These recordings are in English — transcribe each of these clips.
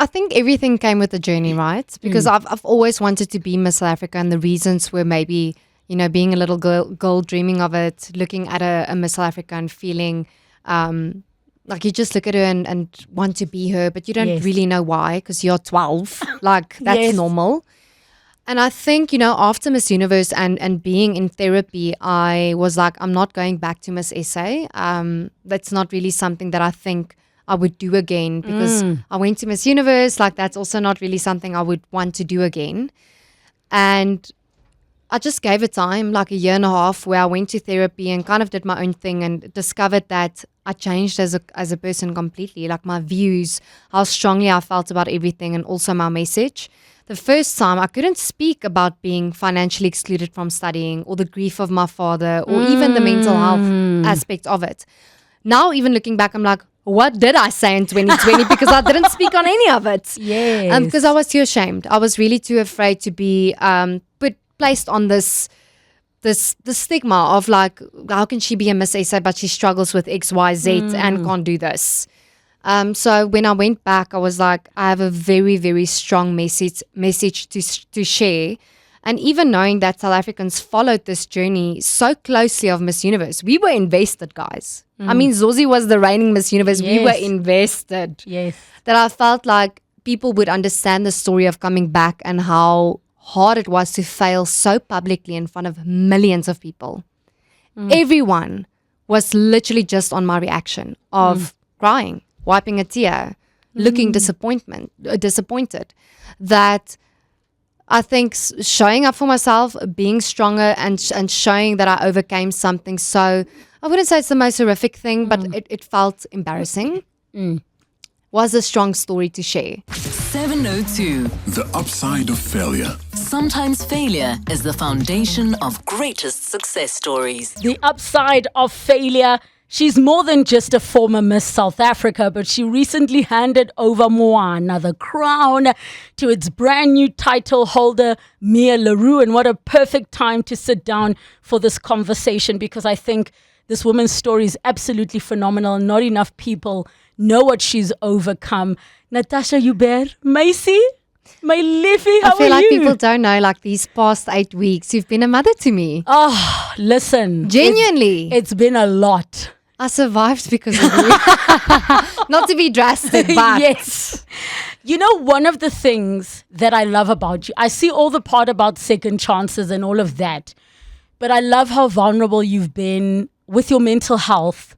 I think everything came with the journey, right? Because I've always wanted to be Miss South Africa, and the reasons were maybe, being a little girl dreaming of it, looking at a Miss South Africa and feeling like you just look at her and want to be her, but you don't really know why because you're 12. Like, that's normal. And I think, after Miss Universe and being in therapy, I was like, I'm not going back to Miss SA. That's not really something that I think I would do again because I went to Miss Universe. Like, that's also not really something I would want to do again. And I just gave it time, like a year and a half, where I went to therapy and kind of did my own thing and discovered that I changed as a person completely. Like my views, how strongly I felt about everything, and also my message. The first time I couldn't speak about being financially excluded from studying or the grief of my father or even the mental health aspect of it. Now, even looking back, I'm like, what did I say in 2020? Because I didn't speak on any of it. Yes. Because I was too ashamed. I was really too afraid to be placed on this stigma of like, how can she be a Miss SA but she struggles with X, Y, Z and can't do this? So when I went back, I was like, I have a very, very strong message to share. And even knowing that South Africans followed this journey so closely of Miss Universe, we were invested, guys. I mean, Zosie was the reigning Miss Universe. Yes. We were invested. Yes. That I felt like people would understand the story of coming back and how hard it was to fail so publicly in front of millions of people. Everyone was literally just on my reaction of crying, wiping a tear, looking disappointed. That I think showing up for myself, being stronger and showing that I overcame something so, I wouldn't say it's the most horrific thing, but it felt embarrassing, was a strong story to share. 702. The upside of failure. Sometimes failure is the foundation of greatest success stories. The upside of failure. She's more than just a former Miss South Africa, but she recently handed over Moana, the crown, to its brand new title holder, Mia LaRue. And what a perfect time to sit down for this conversation, because I think this woman's story is absolutely phenomenal. Not enough people know what she's overcome. Natasha Joubert, Macy, my Liffy, how are you? I feel like people don't know, like these past 8 weeks, you've been a mother to me. Oh, listen. Genuinely. It's been a lot. I survived because of you. Not to be drastic, but yes. You know, one of the things that I love about you, I see all the part about second chances and all of that, but I love how vulnerable you've been with your mental health.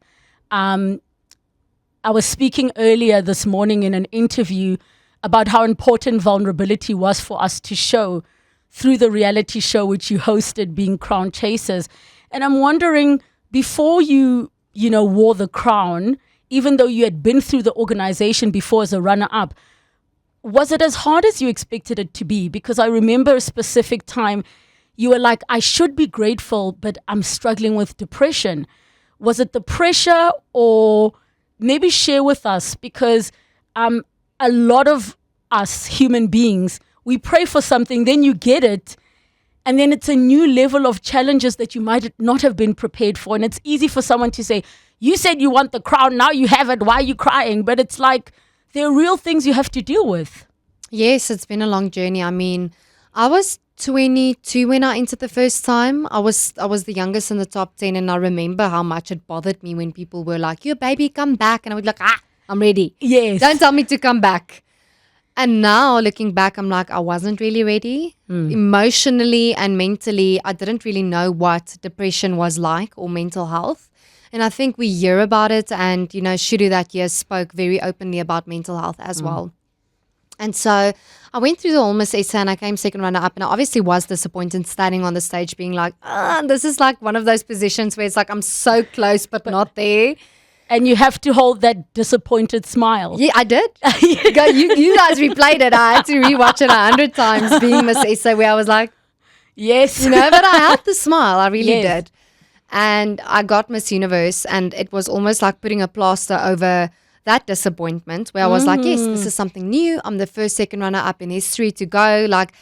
I was speaking earlier this morning in an interview about how important vulnerability was for us to show through the reality show which you hosted, being Crown Chasers. And I'm wondering, before you wore the crown, even though you had been through the organization before as a runner-up, was it as hard as you expected it to be? Because I remember a specific time you were like, I should be grateful, but I'm struggling with depression. Was it the pressure, or maybe share with us? Because a lot of us human beings, we pray for something, then you get it, and then it's a new level of challenges that you might not have been prepared for. And it's easy for someone to say, you said you want the crown, now you have it, why are you crying? But it's like, there are real things you have to deal with. Yes, it's been a long journey. I mean, I was 22 when I entered the first time. I was the youngest in the top 10, and I remember how much it bothered me when people were like, "Your baby, come back," and I would be like, I'm ready. Yes. Don't tell me to come back. And now looking back, I'm like, I wasn't really ready. Emotionally and mentally, I didn't really know what depression was like or mental health. And I think we hear about it, and Shudu that year spoke very openly about mental health as well. And so I went through the whole Miss SA and I came second runner-up, and I obviously was disappointed standing on the stage being like, this is like one of those positions where it's like I'm so close but not there. And you have to hold that disappointed smile. Yeah, I did. You guys replayed it. I had to rewatch it 100 times being Miss SA, where I was like, yes. But I had the smile. I really did. And I got Miss Universe, and it was almost like putting a plaster over that disappointment, where I was like, yes, this is something new. I'm the first second runner-up in history to go. Like,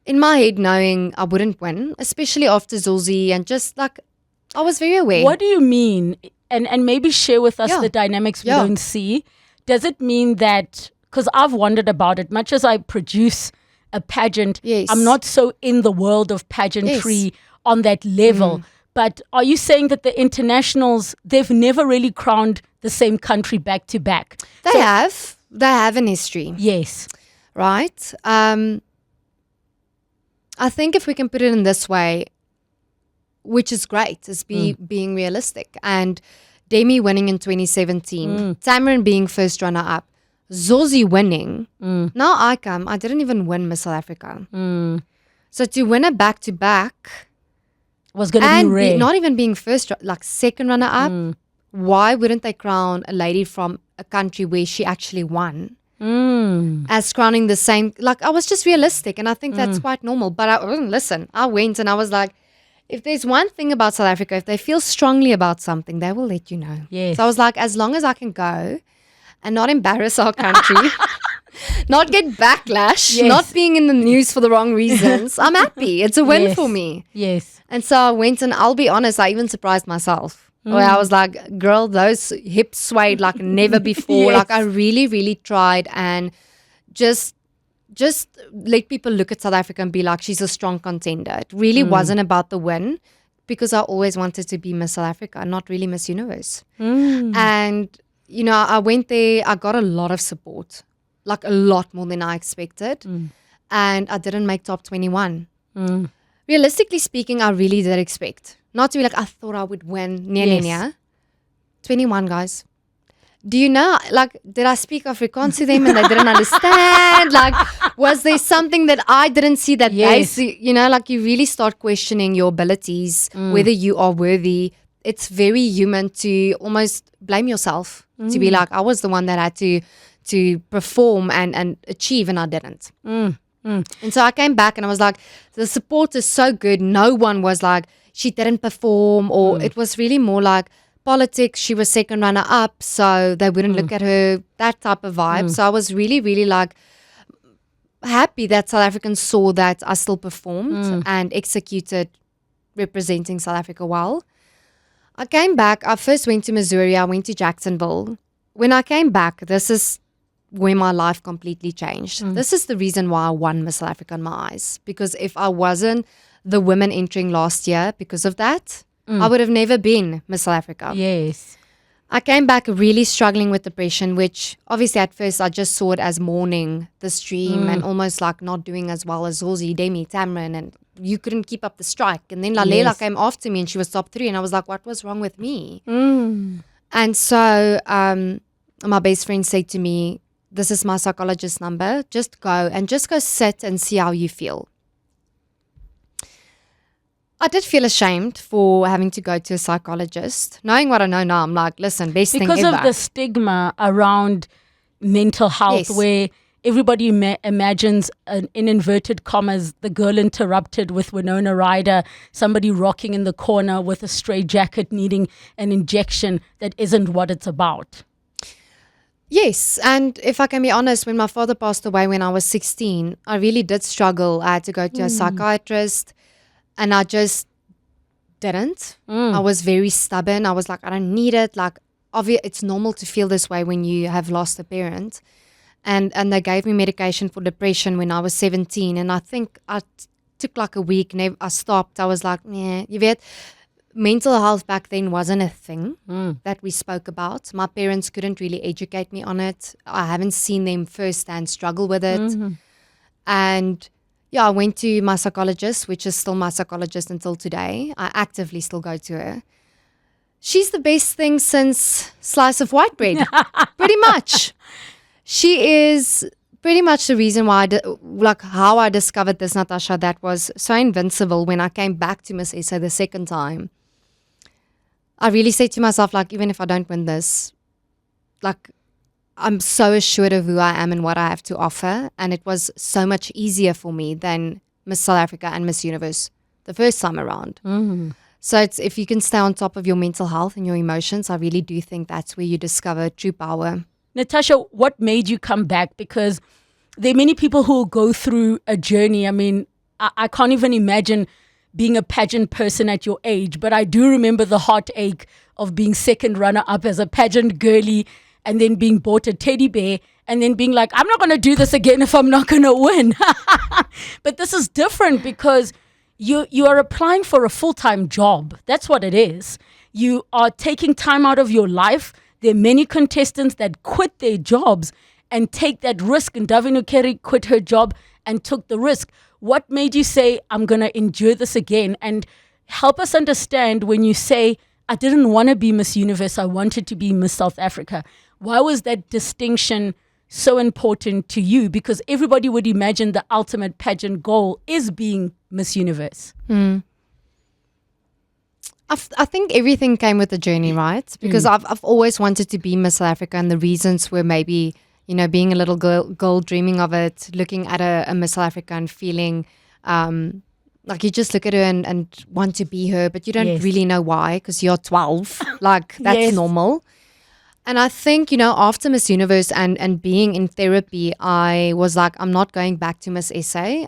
in my head, knowing I wouldn't win, especially after Zulzi, and just like, I was very aware. What do you mean? And maybe share with us the dynamics we don't see. Does it mean that Because I've wondered about it. Much as I produce a pageant, Yes. I'm not so in the world of pageantry on that level. But are you saying that the internationals, they've never really crowned the same country back to back? They have an history, Yes. right? I think if we can put it in this way, which is great, is being realistic. And Demi winning in 2017, Tamarin being first runner-up, Zozi winning. Now I didn't even win Miss South Africa. So to win a back-to-back Was going to be rare. not even being first, like second runner-up, why wouldn't they crown a lady from a country where she actually won as crowning the same? Like, I was just realistic, and I think that's quite normal. But I went and I was like, if there's one thing about South Africa, if they feel strongly about something, they will let you know. Yes. So I was like, as long as I can go and not embarrass our country, not get backlash, Yes. not being in the news for the wrong reasons, I'm happy. It's a win Yes. for me. Yes. And so I went, and I'll be honest, I even surprised myself. Where I was like, girl, those hips swayed like never before. Yes. Like, I really, really tried and just let people look at South Africa and be like, she's a strong contender. It really wasn't about the win, because I always wanted to be Miss South Africa, not really Miss Universe. And, you know, I went there, I got a lot of support, like a lot more than I expected. And I didn't make top 21. Realistically speaking, I really did expect. Not to be like, I thought I would win. Yes. 21, guys. Do you know, like, did I speak Afrikaans to them and they didn't understand? Like, was there something that I didn't see that they Yes. see? You know, like, you really start questioning your abilities, whether you are worthy. It's very human to almost blame yourself, to be like, I was the one that had to perform and achieve, and I didn't. And so I came back and I was like, the support is so good. No one was like, she didn't perform, or it was really more like politics. She was second runner up, so they wouldn't look at her, that type of vibe. So I was really, really like happy that South Africans saw that I still performed and executed representing South Africa well. I came back. I first went to Missouri. I went to Jacksonville. When I came back, this is where my life completely changed. This is the reason why I won Miss South Africa in my eyes. Because if I wasn't the women entering last year because of that, I would have never been Miss South Africa. Yes. I came back really struggling with depression, which obviously at first I just saw it as mourning the stream and almost like not doing as well as Zozi, Demi, Tamarin, and you couldn't keep up the strike. And then Lalela Yes. came after me and she was top 3, and I was like, what was wrong with me? And so my best friend said to me, this is my psychologist's number, just go sit and see how you feel. I did feel ashamed for having to go to a psychologist. Knowing what I know now, I'm like, listen, best thing Because ever. of the stigma around mental health, Yes. where everybody imagines, in inverted commas, the girl interrupted with Winona Ryder, somebody rocking in the corner with a stray jacket needing an injection. That isn't what it's about. Yes, and if I can be honest, when my father passed away when I was 16, I really did struggle. I had to go to a psychiatrist, and I just didn't. I was very stubborn. I was like, I don't need it. Like, it's normal to feel this way when you have lost a parent. And they gave me medication for depression when I was 17, and I think I took like a week, and I stopped. I was like, yeah, you weet, mental health back then wasn't a thing that we spoke about. My parents couldn't really educate me on it. I haven't seen them firsthand struggle with it. And yeah, I went to my psychologist, which is still my psychologist until today. I actively still go to her. She's the best thing since slice of white bread, pretty much. She is pretty much the reason why, how I discovered this Natasha that was so invincible when I came back to Miss SA the second time. I really said to myself, like, even if I don't win this, like, I'm so assured of who I am and what I have to offer. And it was so much easier for me than Miss South Africa and Miss Universe the first time around. So if you can stay on top of your mental health and your emotions, I really do think that's where you discover true power. Natasha, what made you come back? Because there are many people who will go through a journey. I mean, I can't even imagine being a pageant person at your age, but I do remember the heartache of being second runner-up as a pageant girly and then being bought a teddy bear and then being like, I'm not going to do this again if I'm not going to win. But this is different because you are applying for a full-time job. That's what it is. You are taking time out of your life. There are many contestants that quit their jobs and take that risk. And Davino Kerry quit her job and took the risk. What made you say, I'm going to endure this again? And help us understand when you say, I didn't want to be Miss Universe, I wanted to be Miss South Africa. Why was that distinction so important to you? Because everybody would imagine the ultimate pageant goal is being Miss Universe. I think everything came with the journey, right? Because I've always wanted to be Miss South Africa, and the reasons were maybe, being a little girl dreaming of it, looking at a Miss South Africa and feeling like you just look at her and want to be her, but you don't really know why because you're 12. Like, that's normal. And I think, after Miss Universe and being in therapy, I was like, I'm not going back to Miss SA.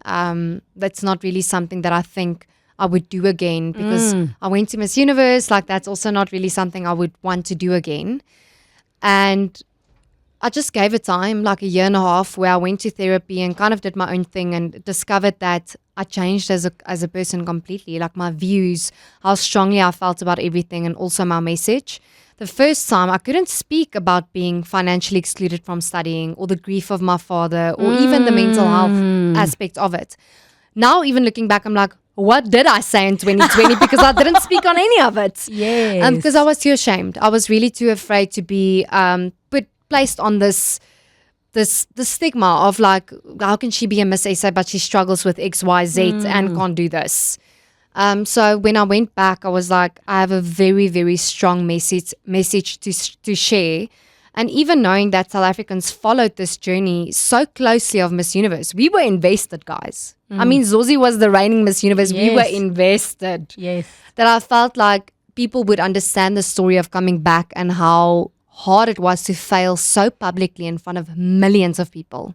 That's not really something that I think I would do again because I went to Miss Universe. Like, that's also not really something I would want to do again. And I just gave it time, like a year and a half, where I went to therapy and kind of did my own thing and discovered that I changed as a person completely, like my views, how strongly I felt about everything, and also my message. The first time I couldn't speak about being financially excluded from studying or the grief of my father or even the mental health aspect of it. Now, even looking back, I'm like, what did I say in 2020? Because I didn't speak on any of it. Yes. Because I was too ashamed. I was really too afraid to be placed on this stigma of like, how can she be a Miss SA but she struggles with X, Y, Z and can't do this. So when I went back, I was like, I have a very, very strong message to share. And even knowing that South Africans followed this journey so closely of Miss Universe, we were invested, guys. I mean, Zosie was the reigning Miss Universe. Yes. We were invested. Yes. That I felt like people would understand the story of coming back and how hard it was to fail so publicly in front of millions of people.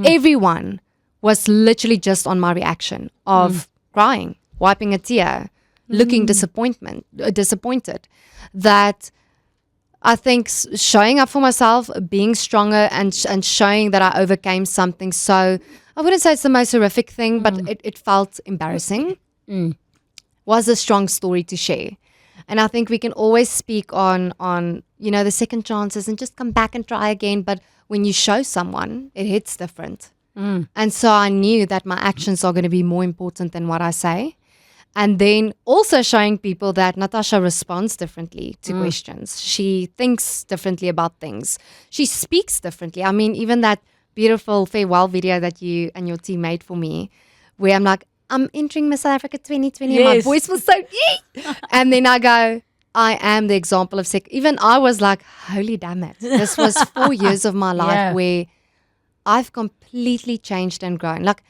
Everyone was literally just on my reaction of crying, wiping a tear, looking disappointed. That I think showing up for myself, being stronger and showing that I overcame something so, I wouldn't say it's the most horrific thing, but it felt embarrassing, was a strong story to share. And I think we can always speak on the second chances and just come back and try again. But when you show someone, it hits different. And so I knew that my actions are going to be more important than what I say. And then also showing people that Natasha responds differently to questions. She thinks differently about things. She speaks differently. I mean, even that beautiful farewell video that you and your team made for me, where I'm like, I'm entering Miss South Africa 2020 and my voice was so and then I go, I am the example of even I was like, holy damn it. This was 4 years of my life where I've completely changed and grown. Like,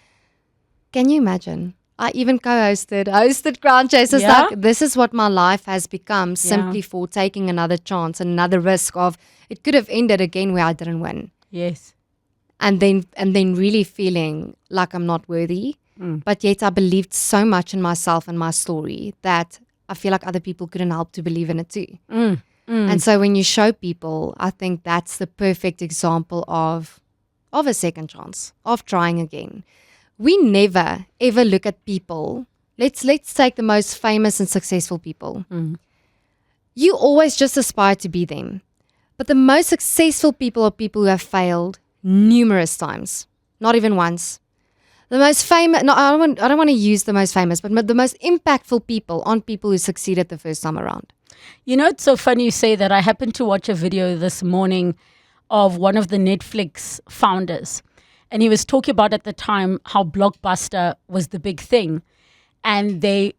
can you imagine? I even hosted Crown Chasers. Like, this is what my life has become simply for taking another chance, another risk of, it could have ended again where I didn't win. Yes. And then really feeling like I'm not worthy. But yet I believed so much in myself and my story that I feel like other people couldn't help to believe in it too. And so when you show people, I think that's the perfect example of a second chance, of trying again. We never, ever look at people. Let's take the most famous and successful people. You always just aspire to be them. But the most successful people are people who have failed numerous times, not even once. The most famous, no, I don't want to use the most famous, but the most impactful people aren't people who succeeded the first time around. You know, it's so funny you say that. I happened to watch a video this morning of one of the Netflix founders. And he was talking about at the time how Blockbuster was the big thing. And they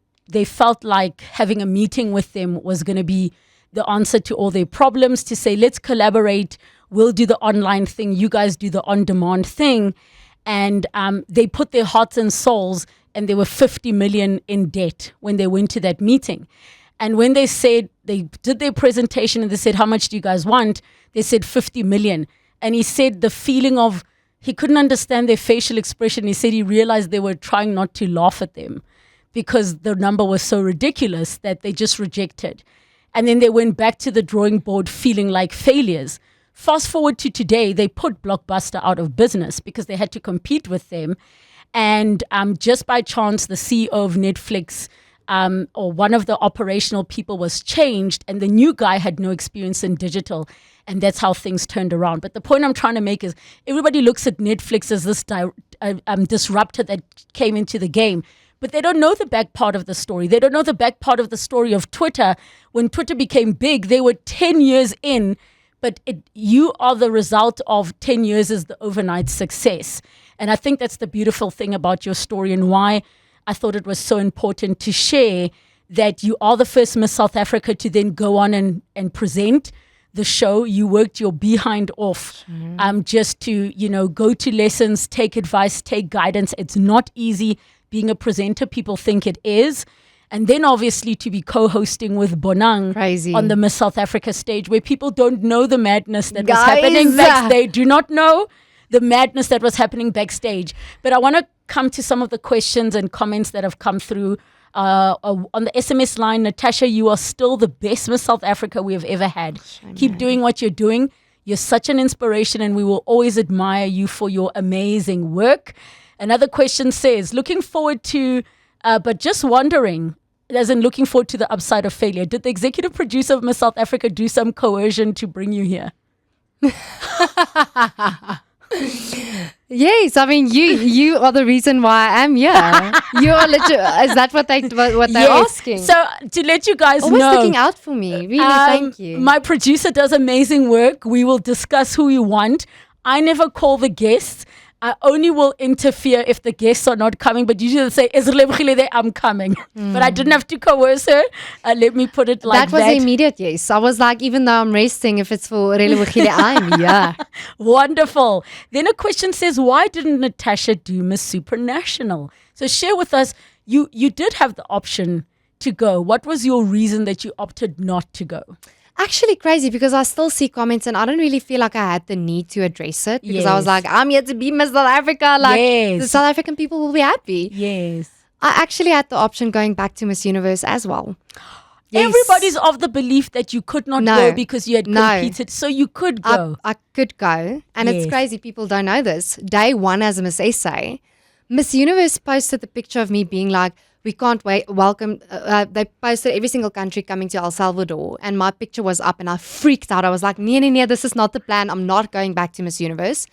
felt like having a meeting with them was going to be the answer to all their problems, to say, let's collaborate. We'll do the online thing. You guys do the on-demand thing. And they put their hearts and souls, and they were 50 million in debt when they went to that meeting. And when they said, they did their presentation and they said, how much do you guys want? They said 50 million. And he said the feeling of, he couldn't understand their facial expression. He said he realized they were trying not to laugh at them because the number was so ridiculous that they just rejected. And then they went back to the drawing board feeling like failures. Fast forward to today, they put Blockbuster out of business because they had to compete with them. And just by chance, the CEO of Netflix or one of the operational people was changed, and the new guy had no experience in digital. And that's how things turned around. But the point I'm trying to make is everybody looks at Netflix as this disruptor that came into the game. But they don't know the back part of the story. They don't know the back part of the story of Twitter. When Twitter became big, they were 10 years in, but you are the result of 10 years as the overnight success. And I think that's the beautiful thing about your story and why I thought it was so important to share that you are the first Miss South Africa to then go on and present the show. You worked your behind off just to, go to lessons, take advice, take guidance. It's not easy being a presenter. People think it is. And then obviously to be co-hosting with Bonang Crazy. On the Miss South Africa stage where people don't know the madness that was happening backstage. They do not know the madness that was happening backstage. But I want to come to some of the questions and comments that have come through on the SMS line. Natasha, you are still the best Miss South Africa we have ever had. Keep doing what you're doing. You're such an inspiration and we will always admire you for your amazing work. Another question says, looking forward to, but just wondering, as in looking forward to the upside of failure, did the executive producer of Miss South Africa do some coercion to bring you here? Yes, I mean you are the reason why I am here. You are is that what they're asking? So to let you guys Always know, looking out for me. Really, thank you. My producer does amazing work. We will discuss who you want. I never call the guests. I only will interfere if the guests are not coming, but usually they'll say, is Relebogile there? I'm coming. But I didn't have to coerce her. Let me put it like that. That was an immediate yes. I was like, even though I'm resting, if it's for Relebogile, I'm here. Wonderful. Then a question says, why didn't Natasha do Miss Supranational? So share with us, you did have the option to go. What was your reason that you opted not to go? Actually crazy because I still see comments and I don't really feel like I had the need to address it because I was like, I'm here to be Miss South Africa. Like the South African people will be happy. Yes. I actually had the option going back to Miss Universe as well. Yes. Everybody's of the belief that you could not go because you had competed. So you could go. I could go. And it's crazy. People don't know this. Day one as a Miss SA, Miss Universe posted the picture of me being like, we can't wait, welcome, they posted every single country coming to El Salvador and my picture was up and I freaked out. I was like, no, this is not the plan. I'm not going back to Miss Universe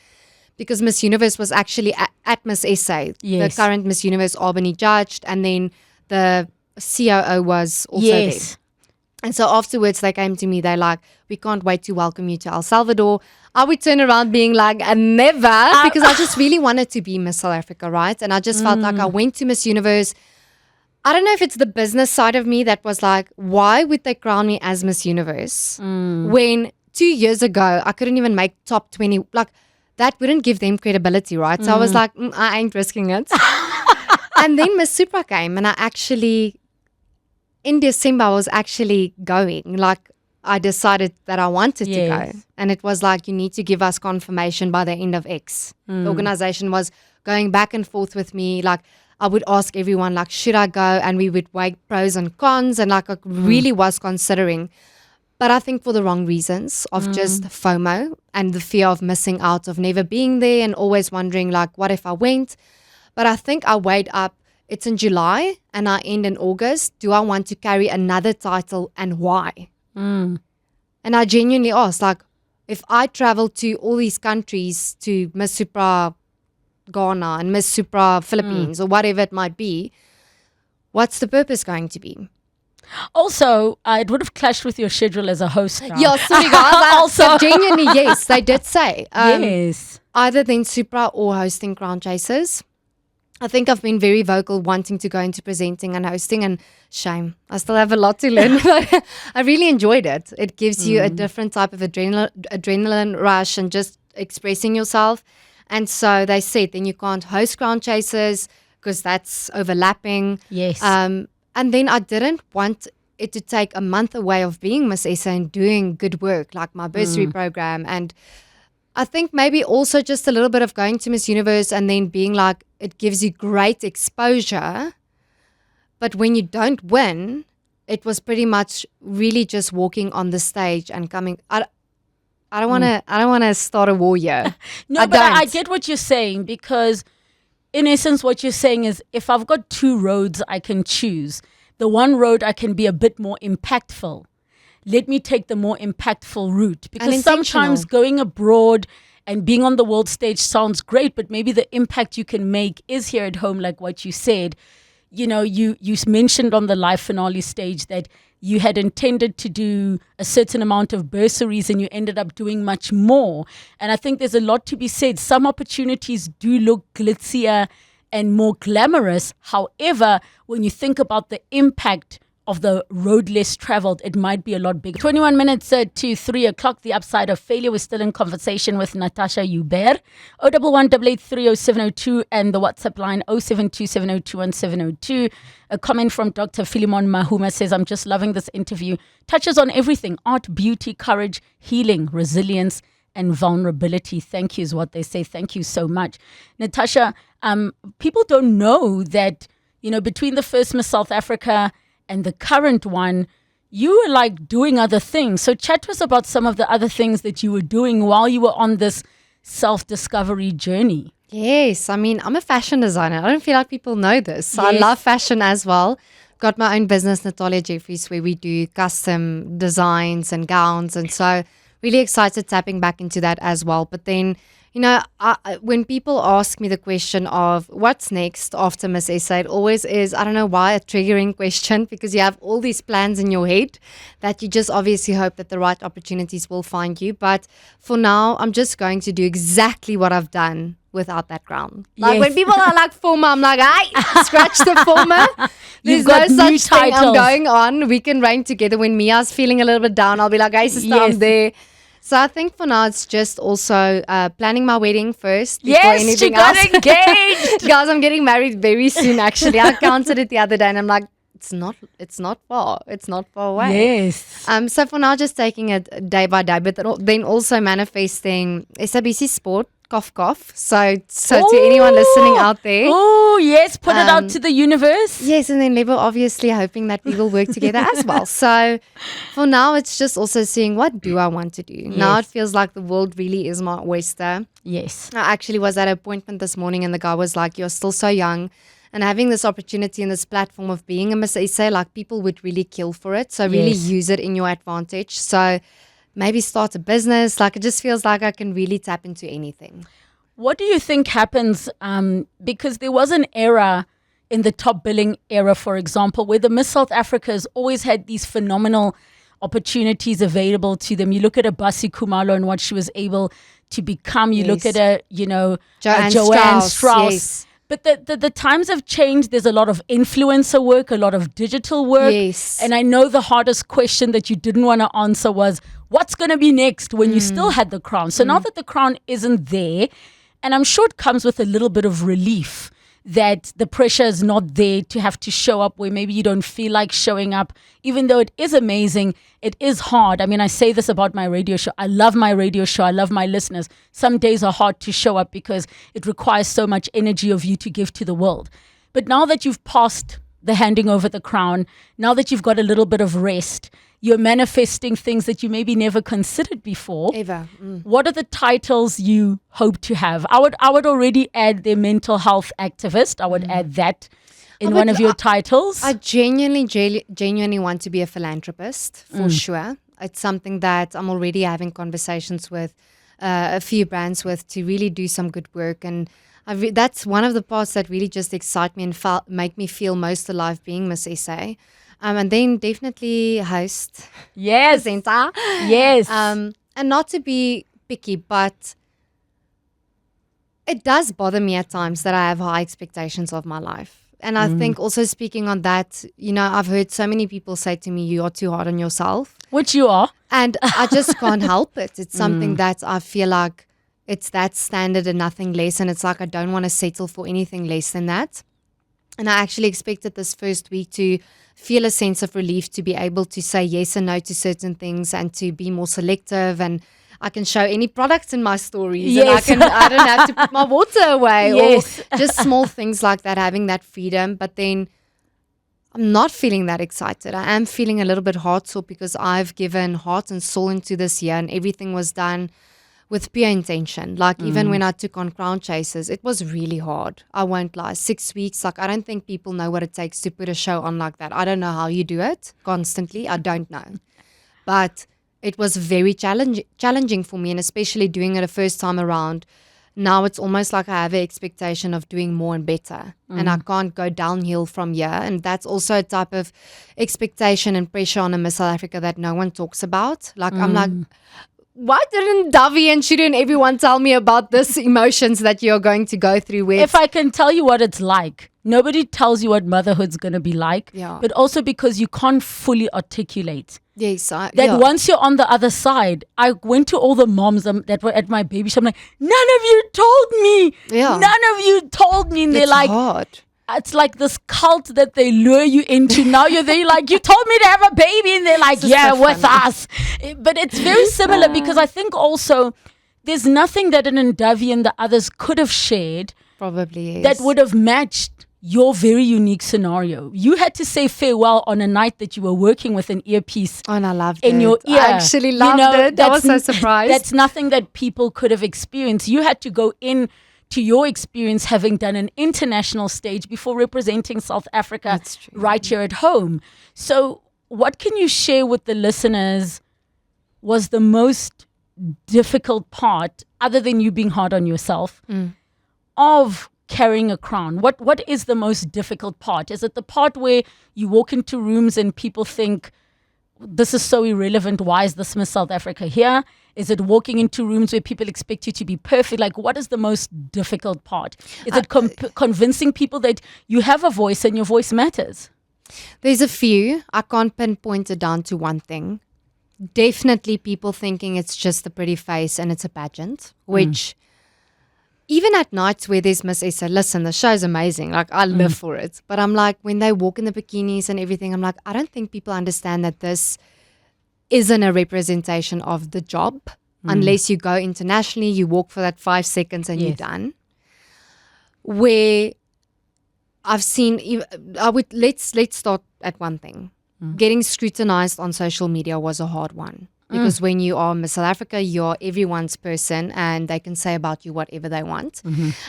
because Miss Universe was actually at Miss SA. Yes. The current Miss Universe Albany judged and then the COO was also there. And so afterwards they came to me, they're like, we can't wait to welcome you to El Salvador. I would turn around being like, never, because I just really wanted to be Miss South Africa, right? And I just felt like I went to Miss Universe. I don't know if it's the business side of me that was like, why would they crown me as Miss Universe when 2 years ago I couldn't even make top 20? Like that wouldn't give them credibility, right? So I was like, I ain't risking it. And then Miss Supra came and I actually, in December, I was actually going. Like I decided that I wanted to go. And it was like, you need to give us confirmation by the end of X. The organization was going back and forth with me. Like I would ask everyone, like, should I go? And we would weigh pros and cons. And like I really was considering. But I think for the wrong reasons of just FOMO and the fear of missing out, of never being there and always wondering, like, what if I went? But I think I weighed up, it's in July and I end in August. Do I want to carry another title and why? And I genuinely asked, like, if I travel to all these countries, to Miss Supra Ghana and Miss Supra Philippines or whatever it might be, what's the purpose going to be? Also, it would have clashed with your schedule as a host now. Yeah, sorry guys. Also, genuinely, yes, they did say. Yes. Either then Supra or hosting Crown Chasers. I think I've been very vocal wanting to go into presenting and hosting, and shame. I still have a lot to learn, but I really enjoyed it. It gives you a different type of adrenaline rush and just expressing yourself. And so they said then you can't host Crown Chasers because that's overlapping. Yes. And then I didn't want it to take a month away of being Miss SA and doing good work, like my bursary program. And I think maybe also just a little bit of going to Miss Universe and then being like, it gives you great exposure. But when you don't win, it was pretty much really just walking on the stage and coming. I I don't want to start a war here. No, but I get what you're saying, because in essence, what you're saying is, if I've got two roads I can choose, the one road I can be a bit more impactful. Let me take the more impactful route, because sometimes going abroad and being on the world stage sounds great, but maybe the impact you can make is here at home, like what you said. You know, you mentioned on the live finale stage that you had intended to do a certain amount of bursaries and you ended up doing much more. And I think there's a lot to be said. Some opportunities do look glitzier and more glamorous. However, when you think about the impact of the road less traveled, it might be a lot bigger. 21 minutes to 3 o'clock, the upside of failure. We're still in conversation with Natasha Joubert. 011-883-0702 and the WhatsApp line 0727021702. A comment from Dr. Philemon Mahuma says, I'm just loving this interview. Touches on everything: art, beauty, courage, healing, resilience, and vulnerability. Thank you is what they say. Thank you so much. Natasha, people don't know that, you know, between the first Miss South Africa and the current one, you were like doing other things. So chat to us about some of the other things that you were doing while you were on this self-discovery journey. Yes, I mean, I'm a fashion designer. I don't feel like people know this. So Yes. I love fashion as well. Got my own business, Natalia Jeffries, where we do custom designs and gowns. And so really excited tapping back into that as well. But then, you know, when people ask me the question of what's next after Miss SA, it always is, I don't know why, a triggering question, because you have all these plans in your head that you just obviously hope that the right opportunities will find you. But for now, I'm just going to do exactly what I've done without that crown. Like when people are like former, I'm like, hey, scratch the former. There's no such thing. I'm going on. We can reign together. When Mia's feeling a little bit down, I'll be like, hey, sister, I'm there. So I think for now it's just also planning my wedding first before anything she got else. engaged. Guys, I'm getting married very soon actually. I counted it the other day and I'm like, it's not far. It's not far away. Yes. So for now, just taking it day by day, but then also manifesting SABC Sport, cough cough. So to anyone listening out there. Oh, yes, put it out to the universe. Yes, and then Lebo obviously hoping that we will work together as well. So for now, it's just also seeing what do I want to do. Yes. Now it feels like the world really is my oyster. Yes. I actually was at an appointment this morning and the guy was like, you're still so young. And having this opportunity and this platform of being a Miss SA, like people would really kill for it. So really use it in your advantage. So maybe start a business. Like it just feels like I can really tap into anything. What do you think happens? Because there was an era in the top billing era, for example, where the Miss South Africa has always had these phenomenal opportunities available to them. You look at a Basi Kumalo and what she was able to become. You look at a, you know, Joanne Strauss. Yes. But the times have changed. There's a lot of influencer work, a lot of digital work. Yes. And I know the hardest question that you didn't want to answer was, what's going to be next when you still had the crown? So now that the crown isn't there, and I'm sure it comes with a little bit of relief that the pressure is not there to have to show up where maybe you don't feel like showing up. Even though it is amazing, it is hard. I mean, I say this about my radio show. I love my radio show. I love my listeners. Some days are hard to show up because it requires so much energy of you to give to the world. But now that you've passed the handing over the crown, now that you've got a little bit of rest, you're manifesting things that you maybe never considered before. Ever. What are the titles you hope to have? I would already add the mental health activist. I would add that in one of your titles. I genuinely want to be a philanthropist for sure. It's something that I'm already having conversations with a few brands with to really do some good work. And that's one of the parts that really just excite me and make me feel most alive being Miss SA. And then definitely host. Yes. Presenter. Yes. And not to be picky, but it does bother me at times that I have high expectations of my life. And I think also speaking on that, you know, I've heard so many people say to me, you are too hard on yourself. Which you are. And I just can't help it. It's something that I feel like it's that standard and nothing less. And it's like I don't want to settle for anything less than that. And I actually expected this first week to feel a sense of relief, to be able to say yes and no to certain things and to be more selective. And I can show any products in my stories. Yes. And I don't have to put my water away. Yes. Or just small things like that, having that freedom. But then I'm not feeling that excited. I am feeling a little bit heart sore because I've given heart and soul into this year, and everything was done with pure intention. Like even when I took on Crown Chasers, it was really hard. I won't lie. 6 weeks, like I don't think people know what it takes to put a show on like that. I don't know how you do it constantly. I don't know. But it was very challenging for me, and especially doing it a first time around. Now it's almost like I have an expectation of doing more and better, and I can't go downhill from here. And that's also a type of expectation and pressure on a Miss South Africa that no one talks about. Like I'm like, why didn't Davi and Shiri and everyone tell me about this emotions that you're going to go through with? If I can tell you what it's like, nobody tells you what motherhood's going to be like, but also because you can't fully articulate. Yes, Once you're on the other side, I went to all the moms that were at my baby shower. I'm like, none of you told me. Yeah. None of you told me. And they're it's like, hard. it's like this cult that they lure you into. Now you're there, like, you told me to have a baby. And they're like, yeah, so with funny. us. But it's very similar because I think also there's nothing that an Ndavi and the others could have shared Probably yes. that would have matched your very unique scenario. You had to say farewell on a night that you were working with an earpiece and I loved in it. your ear. I actually loved it. I was so surprised. That's nothing that people could have experienced. You had to go in to your experience having done an international stage before representing South Africa right here at home. So what can you share with the listeners was the most difficult part, other than you being hard on yourself, of carrying a crown? What is the most difficult part? Is it the part where you walk into rooms and people think, this is so irrelevant, why is this Miss South Africa here? Is it walking into rooms where people expect you to be perfect? Like, what is the most difficult part? Is it convincing people that you have a voice and your voice matters? There's a few. I can't pinpoint it down to one thing. Definitely people thinking it's just a pretty face and it's a pageant, which even at nights where there's Miss SA, listen, the show's amazing. Like, I live for it. But I'm like, when they walk in the bikinis and everything, I'm like, I don't think people understand that this isn't a representation of the job. Unless you go internationally, you walk for that 5 seconds and you're done. Where I've seen, let's start at one thing. Getting scrutinized on social media was a hard one. Because when you are Miss South Africa, you're everyone's person and they can say about you whatever they want.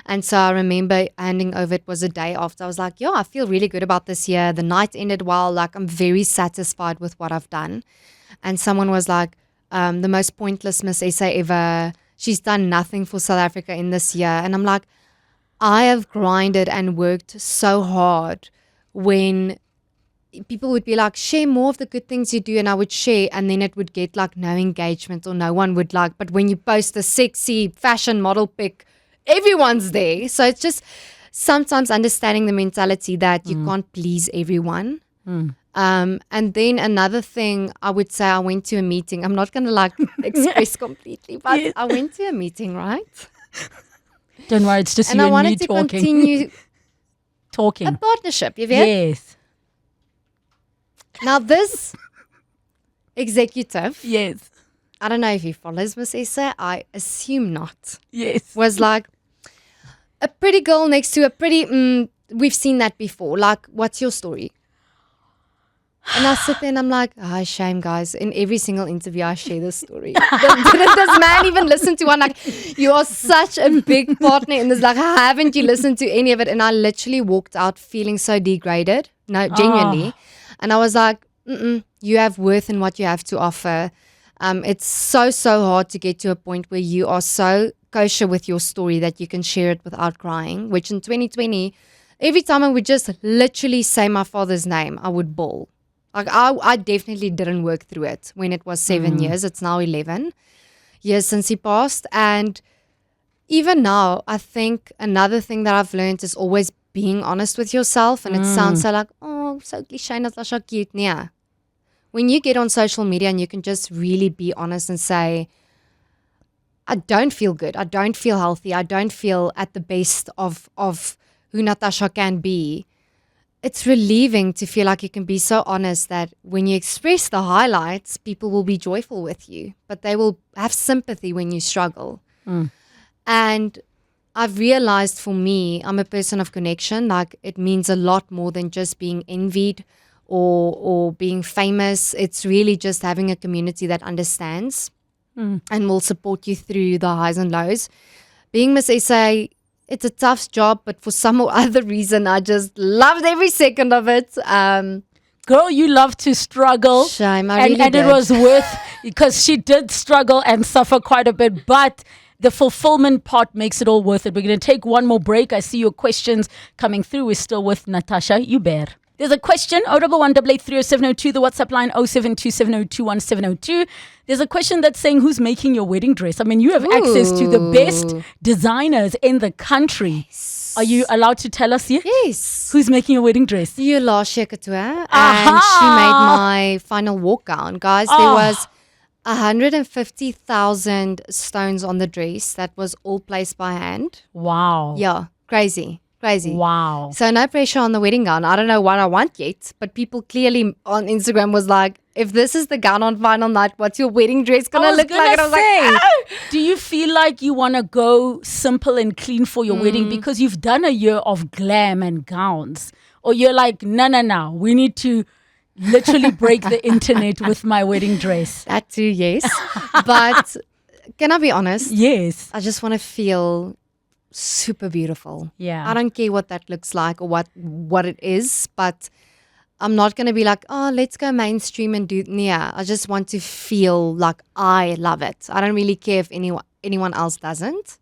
And so I remember handing over, it was a day after, I was like, yeah, I feel really good about this year. The night ended well. Like, I'm very satisfied with what I've done. And someone was like, the most pointless Miss SA ever. She's done nothing for South Africa in this year. And I'm like, I have grinded and worked so hard. When people would be like, share more of the good things you do, and I would share, and then it would get like no engagement or no one would like. But when you post a sexy fashion model pic, everyone's there. So it's just sometimes understanding the mentality that you can't please everyone. And then another thing, I would say, I went to a meeting. I'm not going to like express completely, but I went to a meeting, right? Don't worry, it's just and you I and wanted me to talking. continue Talking. a partnership. You've heard? Yes. Now this executive, Yes. I don't know if he follows Miss SA, I assume not, Yes. was like, a pretty girl next to a pretty, we've seen that before. Like, what's your story? And I sit there and I'm like, shame, guys. In every single interview, I share this story. Didn't this man even listen to one? Like, you are such a big partner in this. Like, haven't you listened to any of it? And I literally walked out feeling so degraded. No, genuinely. And I was like, you have worth in what you have to offer. It's so hard to get to a point where you are so kosher with your story that you can share it without crying, which in 2020, every time I would just literally say my father's name, I would bawl. Like, I definitely didn't work through it when it was 7 years. It's now 11 years since he passed. And even now, I think another thing that I've learned is always being honest with yourself. And it sounds so like, oh, so cliche, Natasha, cute. Yeah. When you get on social media and you can just really be honest and say, I don't feel good. I don't feel healthy. I don't feel at the best of who Natasha can be. It's relieving to feel like you can be so honest that when you express the highlights, people will be joyful with you, but they will have sympathy when you struggle. And I've realized for me, I'm a person of connection. Like it means a lot more than just being envied or being famous. It's really just having a community that understands and will support you through the highs and lows. Being Miss SA, it's a tough job, but for some or other reason, I just loved every second of it. Girl, you love to struggle. Shame, I and really and did. it was worth, because she did struggle and suffer quite a bit, but the fulfillment part makes it all worth it. We're going to take one more break. I see your questions coming through. We're still with Natasha Joubert. There's a question, 011-883-0702, the WhatsApp line 0727021702. There's a question that's saying, who's making your wedding dress? I mean, you have access to the best designers in the country. Are you allowed to tell us yet? Yes. Who's making your wedding dress? Yulasia Katoa, and she made my final walk gown. Guys, there was 150,000 stones on the dress that was all placed by hand. Wow. Yeah, crazy. Wow. So no pressure on the wedding gown. I don't know what I want yet, but people clearly on Instagram was like, if this is the gown on final night, what's your wedding dress going to look like? And I was like, do you feel like you want to go simple and clean for your wedding because you've done a year of glam and gowns? Or you're like, no, we need to literally break the internet with my wedding dress? That too, yes. But can I be honest? Yes. I just want to feel super beautiful. Yeah. I don't care what that looks like or what it is, but I'm not going to be like, oh, let's go mainstream and do, yeah. I just want to feel like I love it. I don't really care if anyone else doesn't.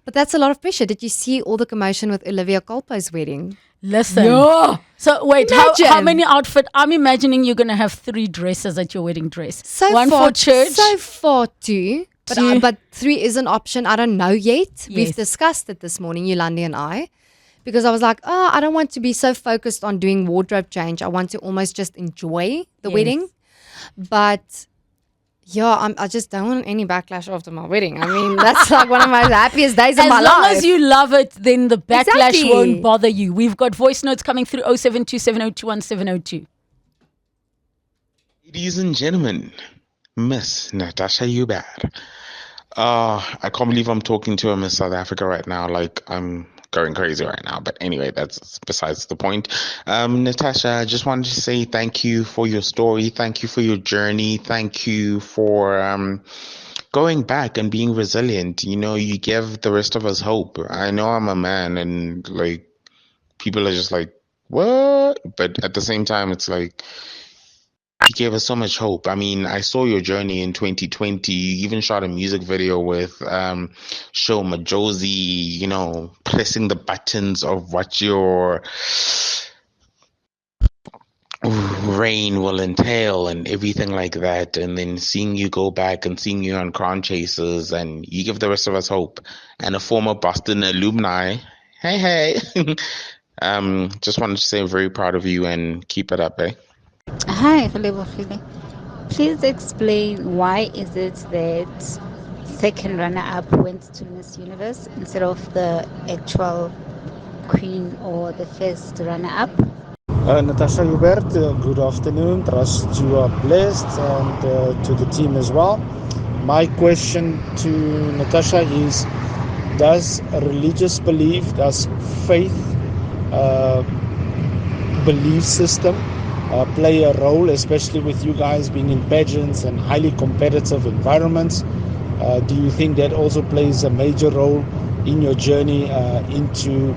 But that's a lot of pressure. Did you see all the commotion with Olivia Colpo's wedding? Listen. Yeah. So wait, Imagine. how many outfits? I'm imagining you're going to have 3 dresses at your wedding dress. One far, for church. So far 2. But 3 is an option. I don't know yet. Yes. We've discussed it this morning, Yolandi and I, because I was like, I don't want to be so focused on doing wardrobe change. I want to almost just enjoy the wedding. But yeah, I just don't want any backlash after my wedding. I mean, that's like one of my happiest days of my life. As long as you love it, then the backlash Exactly. won't bother you. We've got voice notes coming through 0727021702. Ladies and gentlemen, Miss Natasha Joubert. I can't believe I'm talking to a Miss South Africa right now. Like, I'm going crazy right now. But anyway, that's besides the point. Natasha, I just wanted to say thank you for your story. Thank you for your journey. Thank you for going back and being resilient. You know, you give the rest of us hope. I know I'm a man and, like, people are just like, what? But at the same time, it's like, you gave us so much hope. I mean, I saw your journey in 2020. You even shot a music video with Show Majosi, you know, pressing the buttons of what your reign will entail and everything like that. And then seeing you go back and seeing you on Crown Chasers, and you give the rest of us hope. And a former Boston alumni, hey. Just wanted to say I'm very proud of you and keep it up, eh? Hi, Relebogile. Please explain why is it that second runner-up went to Miss Universe instead of the actual queen or the first runner-up? Natasha Joubert, good afternoon. Trust you are blessed, and to the team as well. My question to Natasha is, does religious belief, does faith, belief system play a role, especially with you guys being in pageants and highly competitive environments? Do you think that also plays a major role in your journey into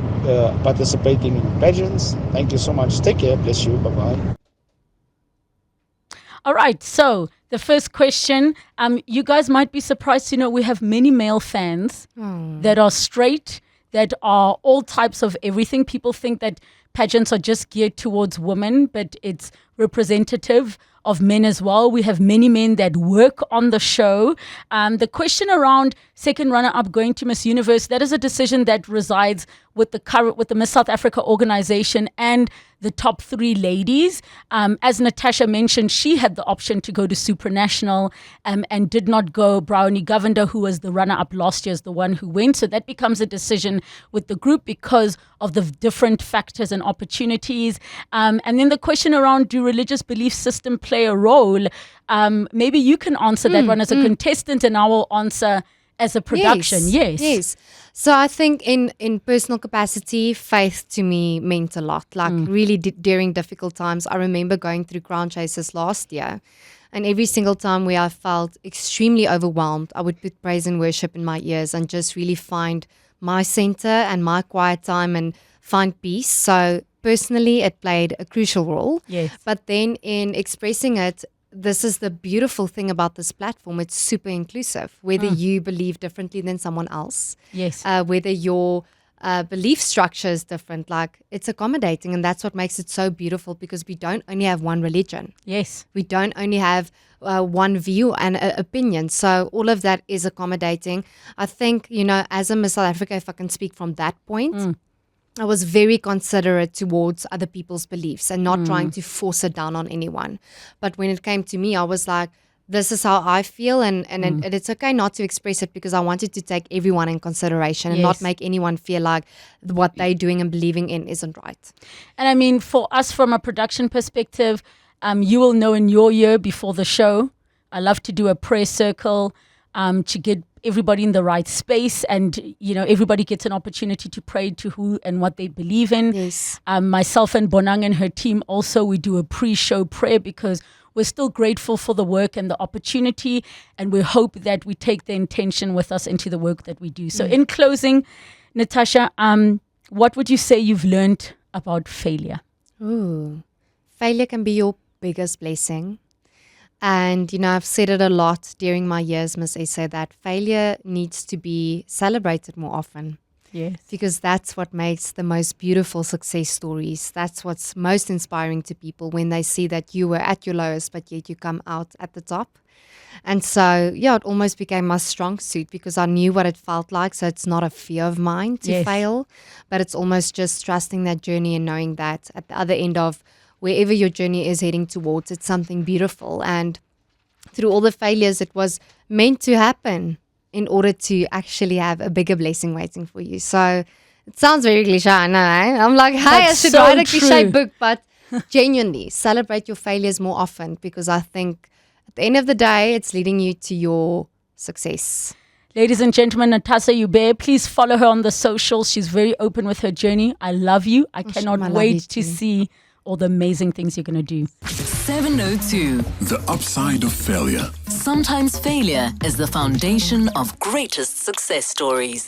participating in pageants? Thank you so much. Take care. Bless you. Bye-bye. All right. So the first question, you guys might be surprised to know we have many male fans that are straight, that are all types of everything. People think that pageants are just geared towards women, but it's representative of men as well. We have many men that work on the show. The question around second runner-up going to Miss Universe, that is a decision that resides with the Miss South Africa organization and the top 3 ladies. As Natasha mentioned, she had the option to go to Supranational and did not go. Brownie Govender, who was the runner-up last year, is the one who went. So that becomes a decision with the group because of the different factors and opportunities. And then the question around, do religious belief system play a role? Maybe you can answer that one as a contestant, and I will answer as a production. Yes. So I think in personal capacity, faith to me meant a lot. Like really during difficult times, I remember going through Crown Chasers last year, and every single time where I felt extremely overwhelmed, I would put praise and worship in my ears and just really find my center and my quiet time and find peace. So personally, it played a crucial role. Yes. But then in expressing it, this is the beautiful thing about this platform. It's super inclusive, whether you believe differently than someone else. Yes. Whether your belief structure is different, like it's accommodating, and that's what makes it so beautiful, because we don't only have one religion. Yes. We don't only have one view and opinion. So all of that is accommodating. I think, as a Miss South Africa, if I can speak from that point, I was very considerate towards other people's beliefs and not trying to force it down on anyone. But when it came to me, I was like, this is how I feel, and it's okay not to express it, because I wanted to take everyone in consideration and not make anyone feel like what they're doing and believing in isn't right. And I mean, for us from a production perspective, you will know in your year before the show, I love to do a prayer circle to get everybody in the right space, and everybody gets an opportunity to pray to who and what they believe in. Yes. Myself and Bonang and her team also, we do a pre-show prayer, because we're still grateful for the work and the opportunity, and we hope that we take the intention with us into the work that we do. So in closing, Natasha, what would you say you've learned about failure? Ooh, failure can be your biggest blessing. And, I've said it a lot during my years, Miss SA, that failure needs to be celebrated more often. Yes. Because that's what makes the most beautiful success stories. That's what's most inspiring to people, when they see that you were at your lowest, but yet you come out at the top. And so, it almost became my strong suit, because I knew what it felt like. So it's not a fear of mine to fail, but it's almost just trusting that journey and knowing that at the other end of wherever your journey is heading towards, it's something beautiful. And through all the failures, it was meant to happen in order to actually have a bigger blessing waiting for you. So it sounds very cliche, I know. I'm like, hey, I should write a cliche book, but genuinely celebrate your failures more often, because I think at the end of the day, it's leading you to your success. Ladies and gentlemen, Natasha Joubert, please follow her on the socials. She's very open with her journey. I love you. I cannot wait to see all the amazing things you're going to do. 702. The upside of failure. Sometimes failure is the foundation of greatest success stories.